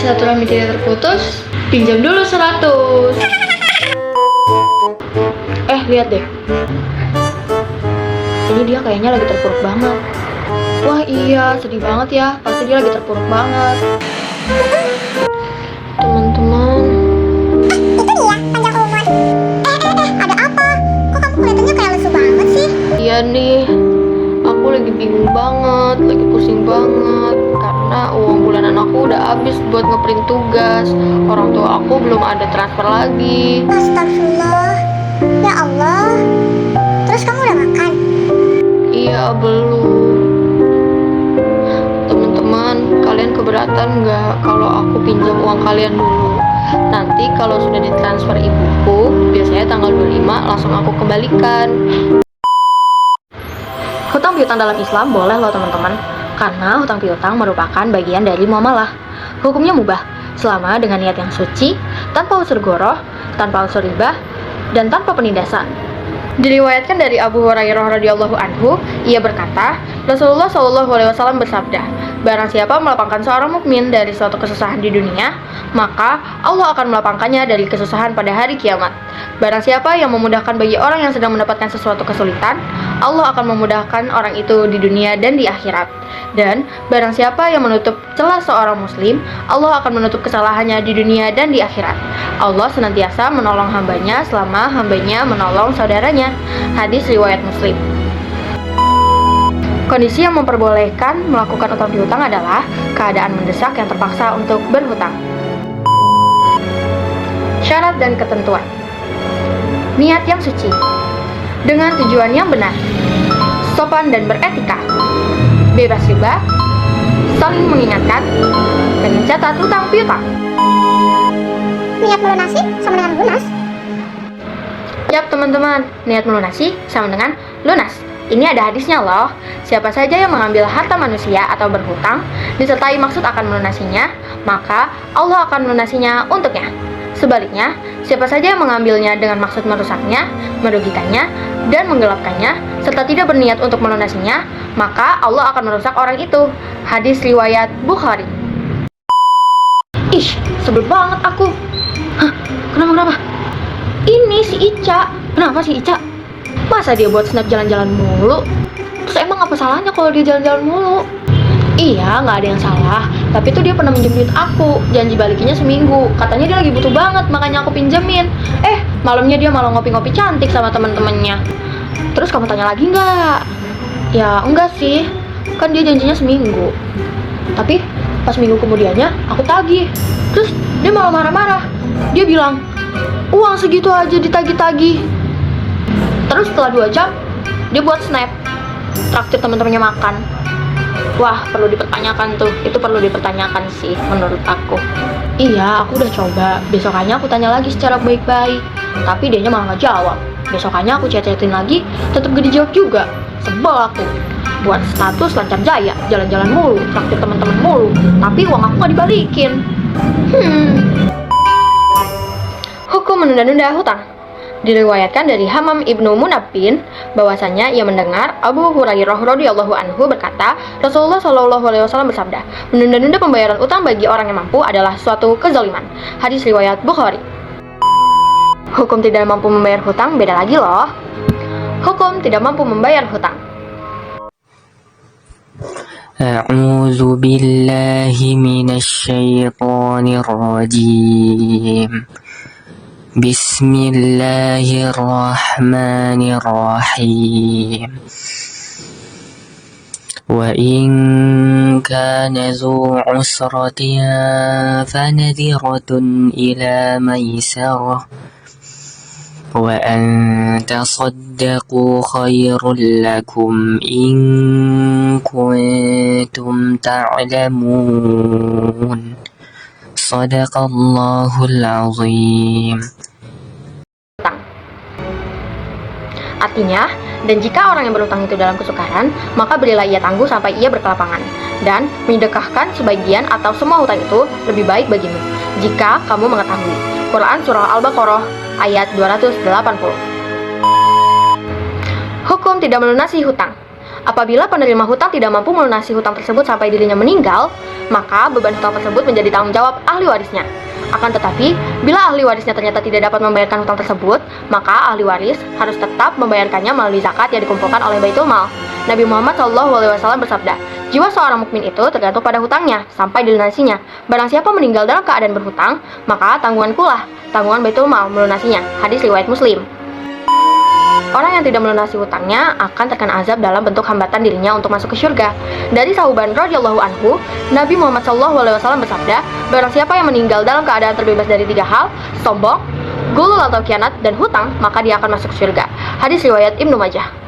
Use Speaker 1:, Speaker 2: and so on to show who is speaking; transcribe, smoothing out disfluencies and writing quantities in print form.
Speaker 1: silaturahmi tidak terputus, pinjam dulu 100. Lihat deh. Ini dia kayaknya lagi terpuruk banget. Wah iya, sedih banget ya. Pasti dia lagi terpuruk banget. Teman-teman.
Speaker 2: Itu dia, panjang umur. Ada apa? Kok kamu kelihatannya kayak lesu banget sih?
Speaker 1: Iya nih, aku lagi bingung banget, lagi pusing banget. Karena uang bulanan aku udah habis buat ngeprint tugas. Orang tua aku belum ada transfer lagi.
Speaker 2: Astagfirullah. Ya Allah. Terus kamu udah makan?
Speaker 1: Iya, belum. Teman-teman, kalian keberatan nggak kalau aku pinjam uang kalian dulu? Nanti kalau sudah ditransfer ibuku, biasanya tanggal 25 langsung aku kembalikan. Hutang piutang dalam Islam boleh loh teman-teman, karena hutang piutang merupakan bagian dari muamalah. Hukumnya mubah, selama dengan niat yang suci, tanpa unsur goroh, tanpa unsur ribah, dan tanpa penindasan. Diriwayatkan dari Abu Hurairah radhiyallahu anhu, ia berkata, Rasulullah Shallallahu alaihi wasallam bersabda, barang siapa melapangkan seorang mukmin dari suatu kesusahan di dunia, maka Allah akan melapangkannya dari kesusahan pada hari kiamat. Barang siapa yang memudahkan bagi orang yang sedang mendapatkan sesuatu kesulitan, Allah akan memudahkan orang itu di dunia dan di akhirat. Dan barang siapa yang menutup celah seorang muslim, Allah akan menutup kesalahannya di dunia dan di akhirat. Allah senantiasa menolong hambanya selama hambanya menolong saudaranya. Hadis riwayat Muslim. Kondisi yang memperbolehkan melakukan utang piutang adalah keadaan mendesak yang terpaksa untuk berhutang. Syarat dan ketentuan. Niat yang suci, dengan tujuan yang benar, sopan dan beretika, bebas riba, saling mengingatkan, dan mencatat utang piutang.
Speaker 2: Niat melunasi sama dengan lunas?
Speaker 1: Yap teman-teman, niat melunasi sama dengan lunas. Ini ada hadisnya loh. Siapa saja yang mengambil harta manusia atau berhutang, disertai maksud akan melunasinya, maka Allah akan melunasinya untuknya. Sebaliknya, siapa saja yang mengambilnya dengan maksud merusaknya, merugikannya, dan menggelapkannya, serta tidak berniat untuk melunasinya, maka Allah akan merusak orang itu. Hadis riwayat Bukhari. Ish, sebel banget aku. Hah, kenapa? Ini si Ica. Kenapa si Ica? Masa dia buat snap jalan-jalan mulu? Terus emang apa salahnya kalau dia jalan-jalan mulu? Iya, nggak ada yang salah. Tapi tuh dia pernah minjem duit aku, janji balikinnya seminggu. Katanya dia lagi butuh banget, makanya aku pinjemin. Malamnya dia malah ngopi-ngopi cantik sama teman-temannya. Terus kamu tanya lagi nggak? Ya enggak sih, kan dia janjinya seminggu. Tapi pas minggu kemudiannya aku tagih. Terus dia malah marah-marah. Dia bilang, uang segitu aja ditagih-tagih. Terus setelah 2 jam, dia buat snap traktir teman-temannya makan. Wah, perlu dipertanyakan tuh. Itu perlu dipertanyakan sih menurut aku. Iya, aku udah coba. Besokannya aku tanya lagi secara baik-baik, tapi dianya malah gak jawab. Besokannya aku chat-chatin lagi, tetap gak dijawab juga. Sebel aku. Buat status lancar jaya, jalan-jalan mulu, traktir teman-teman mulu, tapi uang aku gak dibalikin. Hukum menunda-nunda hutang. Diriwayatkan dari Hamam Ibnu Munabbih bahwasanya ia mendengar Abu Hurairah radhiyallahu anhu berkata, Rasulullah Shallallahu alaihi wasallam bersabda, menunda-nunda pembayaran utang bagi orang yang mampu adalah suatu kezaliman. Hadis riwayat Bukhari. Hukum tidak mampu membayar hutang beda lagi loh. Hukum tidak mampu membayar hutang.
Speaker 3: A'udzu billahi minasy syaithanir rajim. Bismillahirrahmanirrahim. Wa in kana zu usratin fanadhiratun ila maisarah wa an tasaddaqu khairul lakum in kuntum ta'lamun. Shadaqallahul azim.
Speaker 1: Artinya, dan jika orang yang berutang itu dalam kesukaran, maka berilah ia tangguh sampai ia berkelapangan, dan menyedekahkan sebagian atau semua hutang itu lebih baik bagimu, jika kamu mengetahui. Quran Surah Al-Baqarah ayat 280. Hukum tidak melunasi hutang. Apabila penerima hutang tidak mampu melunasi hutang tersebut sampai dirinya meninggal, maka beban hutang tersebut menjadi tanggung jawab ahli warisnya. Akan tetapi, bila ahli warisnya ternyata tidak dapat membayarkan hutang tersebut, maka ahli waris harus tetap membayarkannya melalui zakat yang dikumpulkan oleh Baitul Mal. Nabi Muhammad SAW bersabda, jiwa seorang mukmin itu tergantung pada hutangnya sampai dilunasinya. Barang siapa meninggal dalam keadaan berhutang, maka tanggungankulah, tanggungan Baitul Mal melunasinya. Hadis riwayat Muslim. Orang yang tidak melunasi hutangnya akan terkena azab dalam bentuk hambatan dirinya untuk masuk ke surga. Dari Sauban radhiyallahu anhu, Nabi Muhammad SAW bersabda, barang siapa yang meninggal dalam keadaan terbebas dari 3 hal, sombong, gulul atau khianat, dan hutang, maka dia akan masuk surga. Hadis riwayat Ibnu Majah.